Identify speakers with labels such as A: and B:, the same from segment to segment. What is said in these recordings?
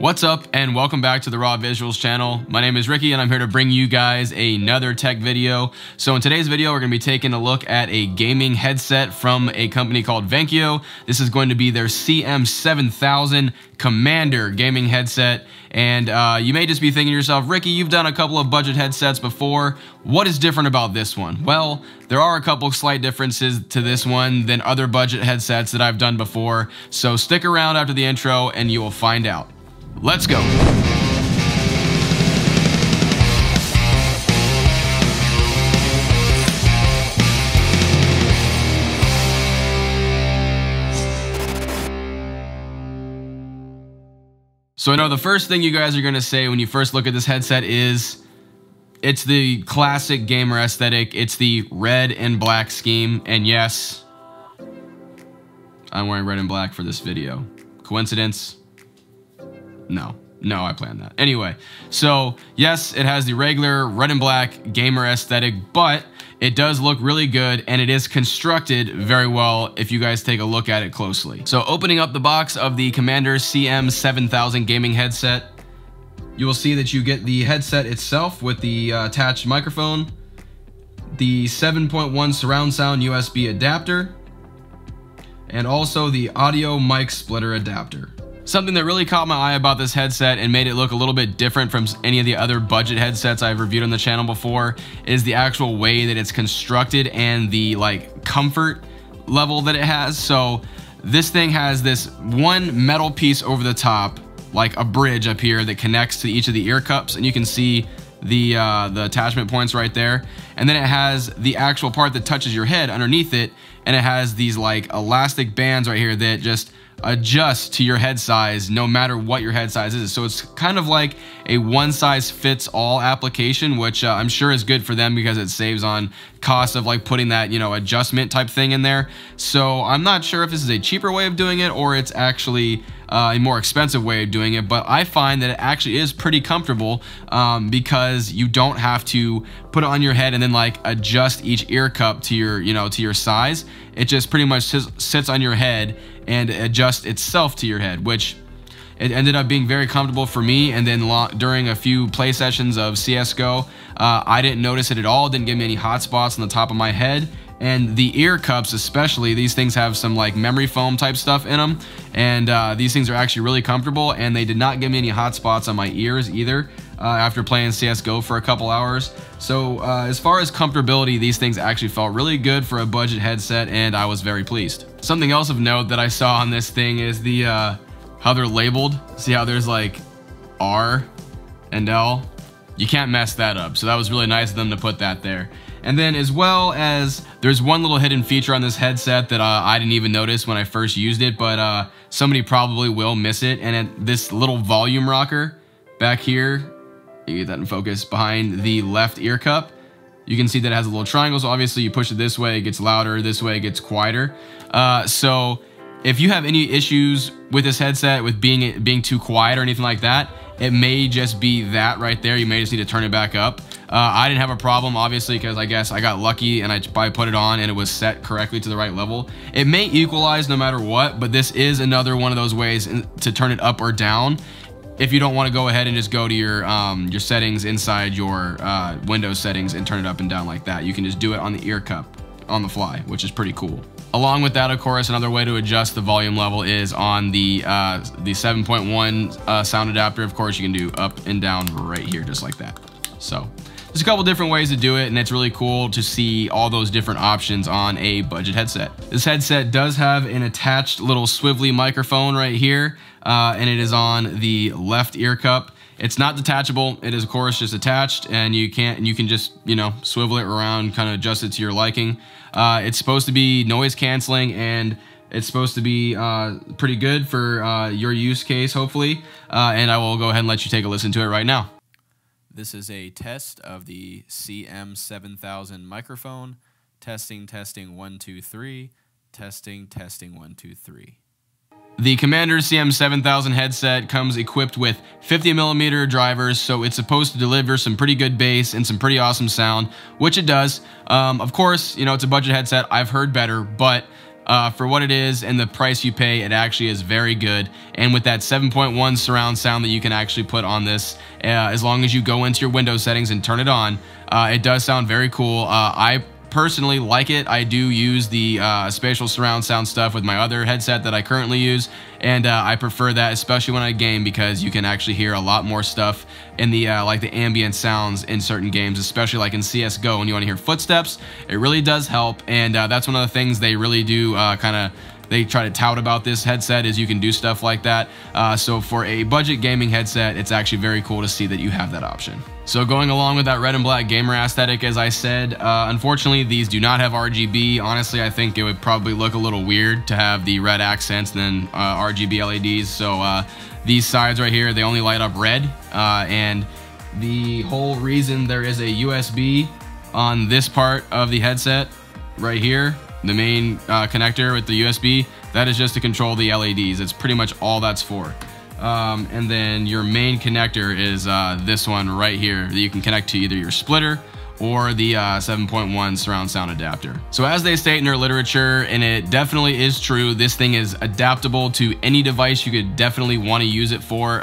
A: What's up and welcome back to the Raw Visuals channel. My name is Ricky and I'm here to bring you guys another tech video. So in today's video, we're going to be taking a look at a gaming headset from a company called VANKYO. This is going to be their CM7000 Commander gaming headset. And you may just be thinking to yourself, Ricky, you've done a couple of budget headsets before. What is different about this one? Well, there are a couple of slight differences to this one than other budget headsets that I've done before. So stick around after the intro and you will find out. Let's go. So I know the first thing you guys are going to say when you first look at this headset is it's the classic gamer aesthetic. It's the red and black scheme. And yes, I'm wearing red and black for this video. Coincidence? No, I planned that. Anyway, so yes, it has the regular red and black gamer aesthetic, but it does look really good and it is constructed very well if you guys take a look at it closely. So opening up the box of the Commander CM7000 gaming headset, you will see that you get the headset itself with the attached microphone, the 7.1 surround sound USB adapter, and also the audio mic splitter adapter. Something that really caught my eye about this headset and made it look a little bit different from any of the other budget headsets I've reviewed on the channel before is the actual way that it's constructed and the comfort level that it has. So this thing has this one metal piece over the top, like a bridge up here that connects to each of the ear cups, and you can see the attachment points right there. And then it has the actual part that touches your head underneath it, and it has these elastic bands right here that just adjust to your head size no matter what your head size is. So it's kind of like a one size fits all application, which I'm sure is good for them because it saves on cost of putting that, adjustment type thing in there. So I'm not sure if this is a cheaper way of doing it or it's actually a more expensive way of doing it, but I find that it actually is pretty comfortable because you don't have to put it on your head and then adjust each ear cup to your, to your size. It just pretty much sits on your head and adjusts itself to your head, which it ended up being very comfortable for me. And then during a few play sessions of CSGO, I didn't notice it at all. It didn't give me any hot spots on the top of my head. And the ear cups especially, these things have some memory foam type stuff in them. And these things are actually really comfortable, and they did not give me any hot spots on my ears either after playing CSGO for a couple hours. So as far as comfortability, these things actually felt really good for a budget headset, and I was very pleased. Something else of note that I saw on this thing is the how they're labeled. See how there's R and L? You can't mess that up. So that was really nice of them to put that there. And then as well as there's one little hidden feature on this headset that I didn't even notice when I first used it, but somebody probably will miss it. And this little volume rocker back here, you get that in focus, behind the left ear cup, you can see that it has a little triangle. So obviously you push it this way, it gets louder, this way it gets quieter. So if you have any issues with this headset with being too quiet or anything like that, it may just be that right there. You may just need to turn it back up. I didn't have a problem, obviously, because I guess I got lucky and I probably put it on and it was set correctly to the right level. It may equalize no matter what, but this is another one of those ways to turn it up or down. If you don't want to go ahead and just go to your settings inside your Windows settings and turn it up and down like that, you can just do it on the ear cup on the fly, which is pretty cool. Along with that, of course, another way to adjust the volume level is on the 7.1 sound adapter. Of course, you can do up and down right here, just like that. So there's a couple different ways to do it, and it's really cool to see all those different options on a budget headset. This headset does have an attached little swivelly microphone right here, and it is on the left ear cup. It's not detachable. It is, of course, just attached, and you can just, swivel it around, kind of adjust it to your liking. It's supposed to be noise canceling, and it's supposed to be pretty good for your use case, hopefully. And I will go ahead and let you take a listen to it right now. This is a test of the CM7000 microphone. Testing, 1, 2, 3. Testing, 1, 2, 3. The Commander CM7000 headset comes equipped with 50mm drivers, so it's supposed to deliver some pretty good bass and some pretty awesome sound, which it does. Of course, it's a budget headset. I've heard better, but For what it is and the price you pay, it actually is very good. And with that 7.1 surround sound that you can actually put on this, as long as you go into your Windows settings and turn it on, it does sound very cool. I personally like it. I do use the spatial surround sound stuff with my other headset that I currently use, and I prefer that, especially when I game, because you can actually hear a lot more stuff in the like the ambient sounds in certain games, especially like in CSGO when you want to hear footsteps. It really does help, and that's one of the things they really do they try to tout about this headset, is you can do stuff like that. So for a budget gaming headset, it's actually very cool to see that you have that option. So going along with that red and black gamer aesthetic, as I said, unfortunately these do not have RGB. Honestly, I think it would probably look a little weird to have the red accents and then RGB LEDs. So these sides right here, they only light up red, and the whole reason there is a USB on this part of the headset right here, the main connector with the USB, that is just to control the LEDs. It's pretty much all that's for. And then your main connector is this one right here that you can connect to either your splitter or the 7.1 surround sound adapter. So as they state in their literature, and it definitely is true, this thing is adaptable to any device you could definitely want to use it for.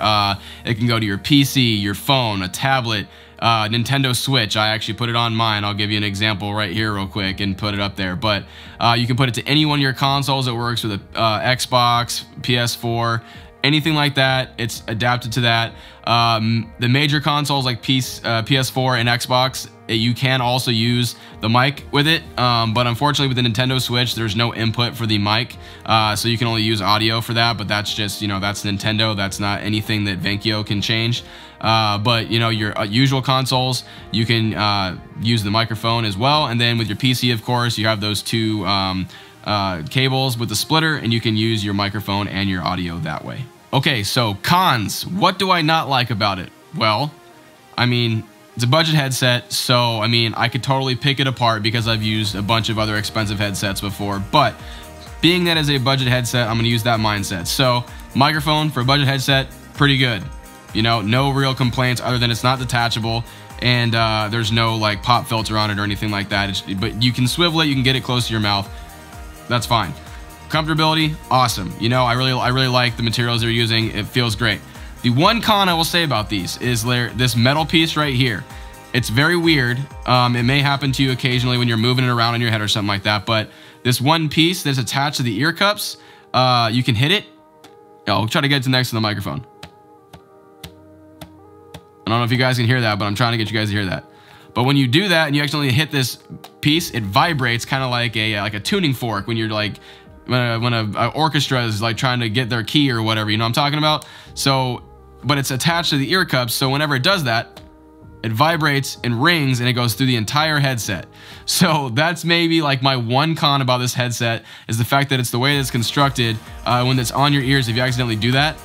A: It can go to your PC, your phone, a tablet, Nintendo Switch. I actually put it on mine. I'll give you an example right here real quick and put it up there. But you can put it to any one of your consoles. It works with a Xbox, PS4, anything like that. It's adapted to that. The major consoles like PS4 and Xbox, you can also use the mic with it, but unfortunately with the Nintendo Switch, there's no input for the mic, so you can only use audio for that. But that's just, you know, that's Nintendo. That's not anything that VANKYO can change. But you know, your usual consoles, you can use the microphone as well. And then with your PC, of course, you have those two cables with the splitter, and you can use your microphone and your audio that way. Okay, so cons. What do I not like about it? Well, I mean, it's a budget headset, so I mean, I could totally pick it apart because I've used a bunch of other expensive headsets before. But being that as a budget headset, I'm gonna use that mindset. So microphone for a budget headset, pretty good. You know, no real complaints other than it's not detachable, and there's no like pop filter on it or anything like that. But you can swivel it, you can get it close to your mouth. That's fine. Comfortability, awesome. You know, I really like the materials they're using. It feels great. The one con I will say about these is this metal piece right here. It's very weird. It may happen to you occasionally when you're moving it around on your head or something like that, but this one piece that's attached to the ear cups, you can hit it. I'll try to get it next to the microphone. I don't know if you guys can hear that, but I'm trying to get you guys to hear that. But when you do that and you actually hit this piece, it vibrates kind of like a tuning fork when you're like, when an orchestra is like trying to get their key or whatever, you know what I'm talking about? So, but it's attached to the ear cups, so whenever it does that, it vibrates and rings and it goes through the entire headset. So that's maybe like my one con about this headset, is the fact that it's the way that it's constructed. When it's on your ears, if you accidentally do that,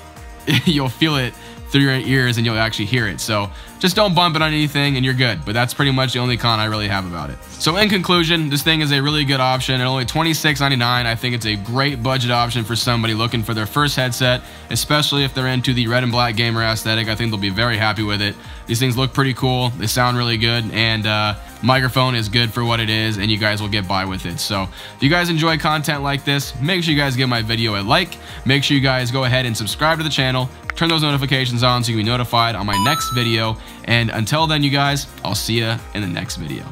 A: you'll feel it through your ears and you'll actually hear it. So just don't bump it on anything and you're good. But that's pretty much the only con I really have about it. So in conclusion, this thing is a really good option. At only $26.99, I think it's a great budget option for somebody looking for their first headset, especially if they're into the red and black gamer aesthetic. I think they'll be very happy with it. These things look pretty cool. They sound really good, and microphone is good for what it is, and you guys will get by with it. So if you guys enjoy content like this, make sure you guys give my video a like. Make sure you guys go ahead and subscribe to the channel. Turn those notifications on so you can be notified on my next video. And until then, you guys, I'll see you in the next video.